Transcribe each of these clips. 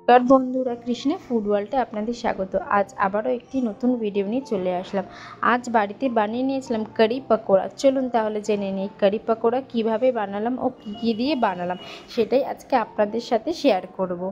নমস্কার বন্ধুরা, কৃষ্ণা ফুড ওয়ার্ল্ডে আপনাদের স্বাগত। আজ আবারও একটি নতুন ভিডিও নিয়ে চলে আসলাম। আজ বাড়িতে বানিয়ে নিয়েছিলাম কারি পাকোড়া। চলুন তাহলে জেনে নিই কারি পাকোড়া কীভাবে বানালাম ও কী কী দিয়ে বানালাম, সেটাই আজকে আপনাদের সাথে শেয়ার করব।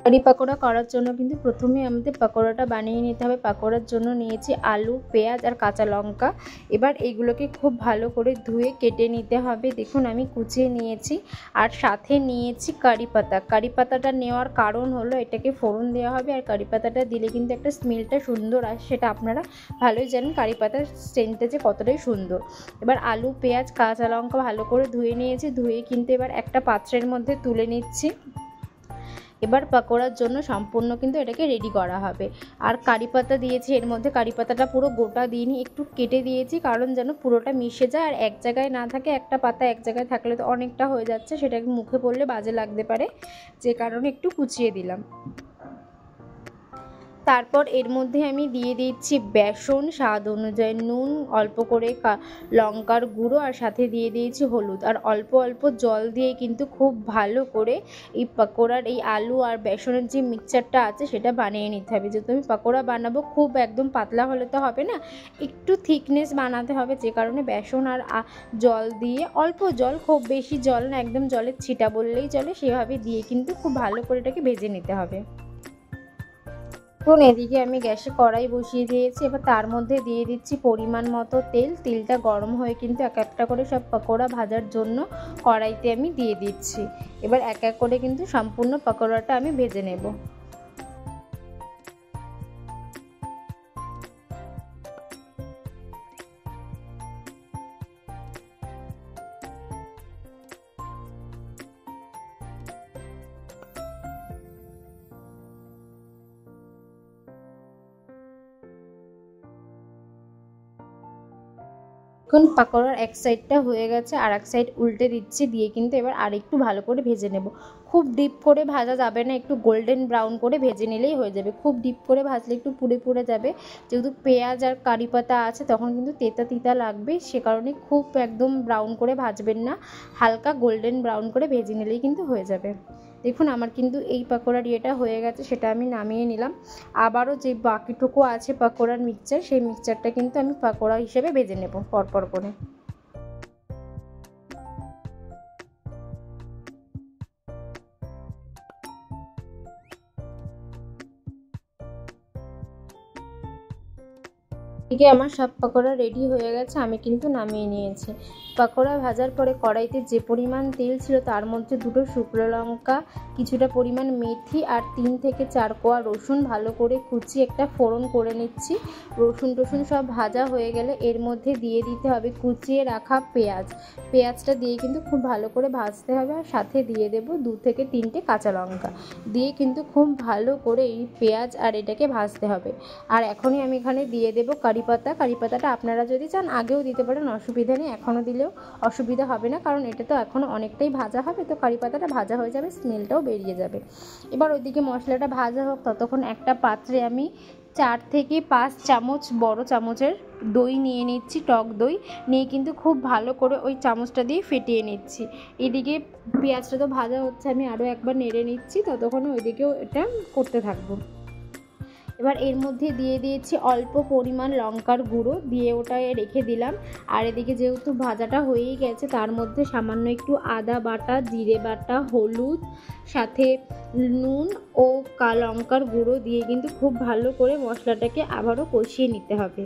কারি পাকোড়া করার জন্য কিন্তু প্রথমে আমাদের পাকোড়াটা বানিয়ে নিতে হবে। পাকোড়ার জন্য নিয়েছি আলু, পেঁয়াজ আর কাঁচা লঙ্কা। এবার এইগুলোকে খুব ভালো করে ধুয়ে কেটে নিতে হবে। দেখুন আমি কুচিয়ে নিয়েছি, আর সাথে নিয়েছি কারি পাতা। কারি পাতাটা নেওয়ার কারণ হলো এটাকে ফোড়ন দেওয়া হবে, আর কারি পাতাটা দিলে কিন্তু একটা স্মেলটা সুন্দর আসে, সেটা আপনারা ভালোই জানেন কারি পাতার সেন্টটা যে কতটাই সুন্দর। এবার আলু, পেঁয়াজ, কাঁচা লঙ্কা ভালো করে ধুয়ে নিয়েছি। ধুয়ে কিন্তু এবার একটা পাত্রের মধ্যে তুলে নিচ্ছি। এবার পাকোড়ার জন্য সম্পূর্ণ কিন্তু এটাকে রেডি করা হবে। আর কারি পাতা দিয়েছি এর মধ্যে। কারি পাতাটা পুরো গোটা দিইনি, একটু কেটে দিয়েছি, কারণ যেন পুরোটা মিশে যায় আর এক জায়গায় না থাকে। একটা পাতা এক জায়গায় থাকলে তো অনেকটা হয়ে যাচ্ছে, সেটাকে মুখে পড়লে বাজে লাগতে পারে, যে কারণে একটু কুচিয়ে দিলাম। তারপর এর মধ্যে আমি দিয়ে দিচ্ছি বেসন, স্বাদ অনুযায়ী নুন, অল্প করে লঙ্কার গুঁড়ো, আর সাথে দিয়ে দিয়েছি হলুদ। আর অল্প অল্প জল দিয়ে কিন্তু খুব ভালো করে এই পাকোড়ার এই আলু আর বেসনের যে মিক্সচারটা আছে সেটা বানিয়ে নিতে হবে। যেহেতু আমি পাকোড়া বানাবো, খুব একদম পাতলা হলে তো হবে না, একটু থিকনেস বানাতে হবে, যে কারণে বেসন আর জল দিয়ে, অল্প জল, খুব বেশি জল না, একদম জলের ছিটা বললেই চলে, সেভাবে দিয়ে কিন্তু খুব ভালো করে এটাকে ভেজে নিতে হবে। এখন এদিকে আমি গ্যাসে কড়াই বসিয়ে দিয়েছি। এবার তার মধ্যে দিয়ে দিচ্ছি পরিমাণ মতো তেল। তেলটা গরম হয়ে কিন্তু এক একটা করে সব পকোড়া ভাজার জন্য কড়াইতে আমি দিয়ে দিচ্ছি। এবার এক এক করে কিন্তু সম্পূর্ণ পকোড়াটা আমি ভেজে নেব। এখন পাকোড়ার এক সাইডটা হয়ে গেছে, আর এক সাইড উল্টে দিচ্ছি, দিয়ে কিন্তু এবার আরেকটু ভালো করে ভেজে নেব। খুব ডিপ করে ভাজা যাবে না, একটু গোল্ডেন ব্রাউন করে ভেজে নিলেই হয়ে যাবে। খুব ডিপ করে ভাজলে একটু পুড়ে পুড়ে যাবে, যেহেতু পেঁয়াজ আর কারি পাতা আছে তখন কিন্তু তেতা তিতা লাগবে, সে কারণে খুব একদম ব্রাউন করে ভাজবেন না, হালকা গোল্ডেন ব্রাউন করে ভেজে নিলেই কিন্তু হয়ে যাবে। দেখুন আমার কিন্তু এই পাকোড়ার ইয়েটা হয়ে গেছে, সেটা আমি নামিয়ে নিলাম। আবারও যে বাকিটুকু আছে পাকোড়ার মিক্সচার, সেই মিক্সচারটা কিন্তু আমি পাকোড়া হিসেবে ভেজে নেব পরপর করে। এদিকে আমার সব পাকোড়া রেডি হয়ে গেছে, আমি কিন্তু নামিয়ে নিয়েছি। পাকোড়া ভাজার পরে কড়াইতে যে পরিমাণ তেল ছিল তার মধ্যে দুটো শুকনো লঙ্কা, কিছুটা পরিমাণ মেথি আর 3 থেকে 4 কোয়া রসুন ভালো করে কুচিয়ে একটা ফোড়ন করে নিচ্ছি। রসুন টসুন সব ভাজা হয়ে গেলে এর মধ্যে দিয়ে দিতে হবে কুচিয়ে রাখা পেঁয়াজ। পেঁয়াজটা দিয়ে কিন্তু খুব ভালো করে ভাজতে হবে, আর সাথে দিয়ে দেব 2 থেকে 3টে কাঁচা লঙ্কা, দিয়ে কিন্তু খুব ভালো করে এই পেঁয়াজ আর এটাকে ভাজতে হবে। আর এখনই আমি এখানে দিয়ে দেব কারি পাতা। কারি পাতাটা আপনারা যদি চান আগেও দিতে পারেন, অসুবিধা নেই, এখনও দিলেও অসুবিধা হবে না, কারণ এটা তো এখনও অনেকটাই ভাজা হবে, তো কারি পাতাটা ভাজা হয়ে যাবে, স্মেলটাও বেরিয়ে যাবে। এবার ওইদিকে মশলাটা ভাজা হোক, ততক্ষণ একটা পাত্রে আমি 4 থেকে 5 চামচ বড় চামচের দই নিয়ে নিচ্ছি। টক দই নিয়ে কিন্তু খুব ভালো করে ওই চামচটা দিয়ে ফেটিয়ে নিচ্ছি। এদিকে পেঁয়াজটা তো ভাজা হচ্ছে, আমি আরও একবার নেড়ে নিচ্ছি, ততক্ষণে ওইদিকেও এটা করতে থাকবো। এবার এর মধ্যে দিয়ে দিয়েছি অল্প পরিমাণ লঙ্কার গুঁড়ো, দিয়ে ওটা রেখে দিলাম। আর এদিকে যেহেতু ভাজাটা হয়েই গেছে, তার মধ্যে সামান্য একটু আদা বাটা, জিরে বাটা, হলুদ, সাথে নুন ও লঙ্কার গুঁড়ো দিয়ে কিন্তু খুব ভালো করে মশলাটাকে আবারও কষিয়ে নিতে হবে।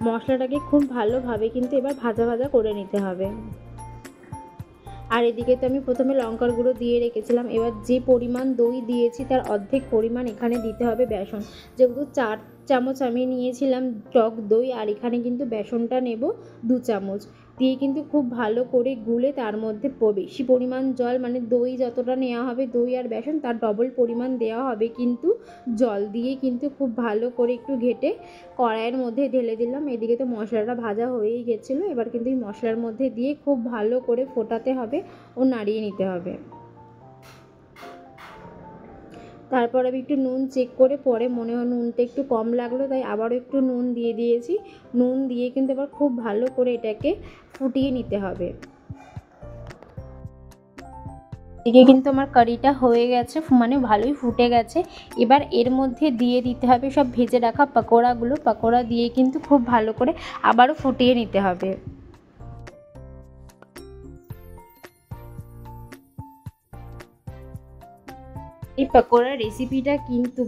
মশলাটাকে খুব ভালোভাবে কিন্তু এবার ভাজা ভাজা করে নিতে হবে। আর এদিকে তো আমি প্রথমে লঙ্কার গুঁড়ো দিয়ে রেখেছিলাম। এবার যে পরিমাণ দই দিয়েছি তার অর্ধেক পরিমাণ এখানে দিতে হবে বেসন। যেহেতু 4 চামচ আমি নিয়েছিলাম টক দই, আর এখানে কিন্তু বেসনটা নেব 2 চামচ, দিয়ে কিন্তু খুব ভালো করে গুলে তার মধ্যে বেশি পরিমাণ জল, মানে দই যতটা নেওয়া হবে, দই আর বেসন তার ডবল পরিমাণ দেওয়া হবে কিন্তু জল, দিয়ে কিন্তু খুব ভালো করে একটু ঘেটে কড়াইয়ের মধ্যে ঢেলে দিলাম। এদিকে তো মশলাটা ভাজা হয়েই গেছিলো, এবার কিন্তু এই মশলার মধ্যে দিয়ে খুব ভালো করে ফোটাতে হবে ও নাড়িয়ে নিতে হবে। তারপর আমি একটু নুন চেক করে, পরে মনে হয় নুনটা একটু কম লাগলো, তাই আবারও একটু নুন দিয়ে দিয়েছি। নুন দিয়ে কিন্তু এবার খুব ভালো করে এটাকে ফুটিয়ে নিতে হবে। এদিকে কিন্তু আমার কারিটা হয়ে গেছে, মানে ভালোই ফুটে গেছে। এবার এর মধ্যে দিয়ে দিতে হবে সব ভেজে রাখা পাকোড়াগুলো। পাকোড়া দিয়ে কিন্তু খুব ভালো করে আবারও ফুটিয়ে নিতে হবে। এই পাকোড়ার রেসিপিটা কিন্তু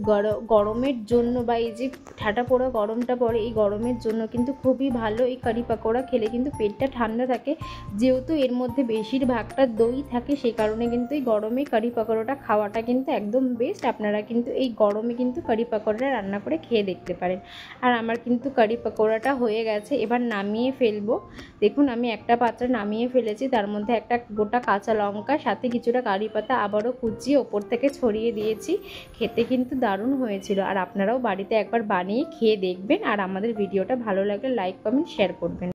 গরমের জন্য, বা এই যে ঠাটা পোড়া গরমটা পড়ে এই গরমের জন্য কিন্তু খুবই ভালো। এই কারি পাকোড়া খেলে কিন্তু পেটটা ঠান্ডা থাকে, যেহেতু এর মধ্যে বেশিরভাগটা দই থাকে, সেই কারণে কিন্তু এই গরমে কারি পাকোড়াটা খাওয়াটা কিন্তু একদম বেস্ট। আপনারা কিন্তু এই গরমে কিন্তু কারি পাকোড়া রান্না করে খেয়ে দেখতে পারেন। আর আমার কিন্তু কারি পাকোড়াটা হয়ে গেছে, এবার নামিয়ে ফেলবো। দেখুন আমি একটা পাত্রে নামিয়ে ফেলেছি, তার মধ্যে একটা গোটা কাঁচা লঙ্কা সাথে কিছুটা কারি পাতা আবারও কুচিয়ে ওপর থেকে ছড়িয়ে দিয়েছি। খেতে কিন্তু দারুণ হয়েছিল। আর আপনারাও বাড়িতে একবার বানিয়ে খেয়ে দেখবেন। আর আমাদের ভিডিওটা ভালো লাগলে লাইক কমেন্ট শেয়ার করবেন।